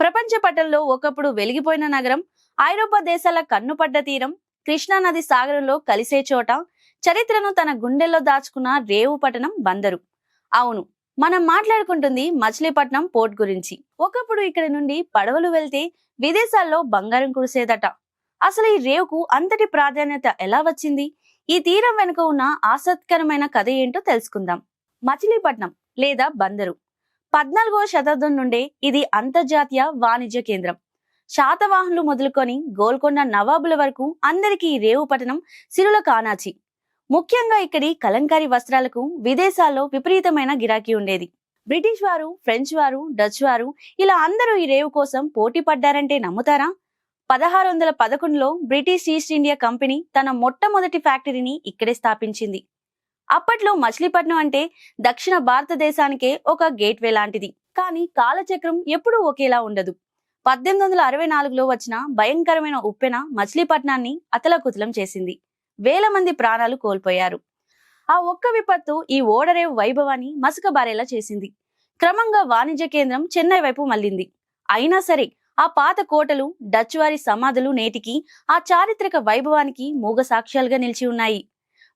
ప్రపంచ పటంలో ఒకప్పుడు వెలిగిపోయిన నగరం, ఐరోపా దేశాల కన్నుపడ్డ తీరం, కృష్ణానది సాగరంలో కలిసే చోట, చరిత్రను తన గుండెల్లో దాచుకున్న రేవు పట్టణం బందరు. అవును, మనం మాట్లాడుకుంటుంది మచిలీపట్నం పోర్ట్ గురించి. ఒకప్పుడు ఇక్కడ నుండి పడవలు వెళ్తే విదేశాల్లో బంగారం కురిసేదట. అసలు ఈ రేవుకు అంతటి ప్రాధాన్యత ఎలా వచ్చింది? ఈ తీరం వెనుక ఉన్న ఆసక్తికరమైన కథ ఏంటో తెలుసుకుందాం. మచిలీపట్నం లేదా బందరు 14వ శతాబ్దం నుండే ఇది అంతర్జాతీయ వాణిజ్య కేంద్రం. శాతవాహనులు మొదలుకొని గోల్కొండ నవాబుల వరకు అందరికీ ఈ రేవు పట్టణం సిరుల కానాచి. ముఖ్యంగా ఇక్కడి కలంకారీ వస్త్రాలకు విదేశాల్లో విపరీతమైన గిరాకీ ఉండేది. బ్రిటిష్ వారు, ఫ్రెంచ్ వారు, డచ్ వారు ఇలా అందరూ ఈ రేవు కోసం పోటీ పడ్డారంటే నమ్ముతారా? 1611లో బ్రిటిష్ ఈస్ట్ ఇండియా కంపెనీ తన మొట్టమొదటి ఫ్యాక్టరీని ఇక్కడే స్థాపించింది. అప్పట్లో మచిలీపట్నం అంటే దక్షిణ భారతదేశానికే ఒక గేట్వే లాంటిది. కానీ కాలచక్రం ఎప్పుడూ ఒకేలా ఉండదు. 1864లో వచ్చిన భయంకరమైన ఉప్పెన మచిలీపట్నాన్ని అతలకుతలం చేసింది. వేల మంది ప్రాణాలు కోల్పోయారు. ఆ ఒక్క విపత్తు ఈ ఓడరేవు వైభవాన్ని మసకబారేలా చేసింది. క్రమంగా వాణిజ్య కేంద్రం చెన్నై వైపు మళ్లింది. అయినా సరే ఆ పాత కోటలు, డచ్ వారి సమాధులు నేటికి ఆ చారిత్రక వైభవానికి మూగ సాక్ష్యాలుగా నిలిచి ఉన్నాయి.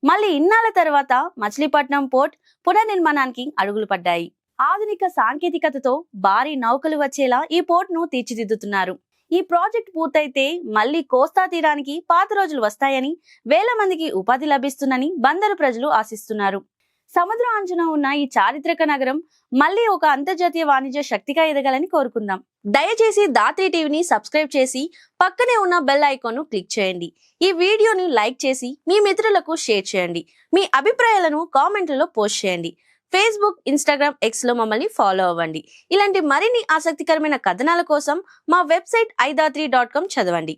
మళ్ళీ ఇన్నాళ్ల తర్వాత మచిలీపట్నం పోర్ట్ పునర్నిర్మాణానికి అడుగులు పడ్డాయి. ఆధునిక సాంకేతికతతో భారీ నౌకలు వచ్చేలా ఈ పోర్ట్ ను తీర్చిదిద్దుతున్నారు. ఈ ప్రాజెక్ట్ పూర్తయితే మళ్లీ కోస్తా తీరానికి పాత రోజులు వస్తాయని, వేల మందికి ఉపాధి లభిస్తుందని బందరు ప్రజలు ఆశిస్తున్నారు. సముద్రం అంచున ఉన్న ఈ చారిత్రక నగరం మళ్ళీ ఒక అంతర్జాతీయ వాణిజ్య శక్తిగా ఎదగాలని కోరుకుందాం. దయచేసి దాత్రి టీవీని సబ్స్క్రైబ్ చేసి పక్కనే ఉన్న బెల్ ఐకాన్ ను క్లిక్ చేయండి. ఈ వీడియోని లైక్ చేసి మీ మిత్రులకు షేర్ చేయండి. మీ అభిప్రాయాలను కామెంట్లలో పోస్ట్ చేయండి. ఫేస్బుక్, ఇన్స్టాగ్రామ్, ఎక్స్ లో మమ్మల్ని ఫాలో అవ్వండి. ఇలాంటి మరిన్ని ఆసక్తికరమైన కథనాల కోసం మా వెబ్సైట్ idatri.com చదవండి.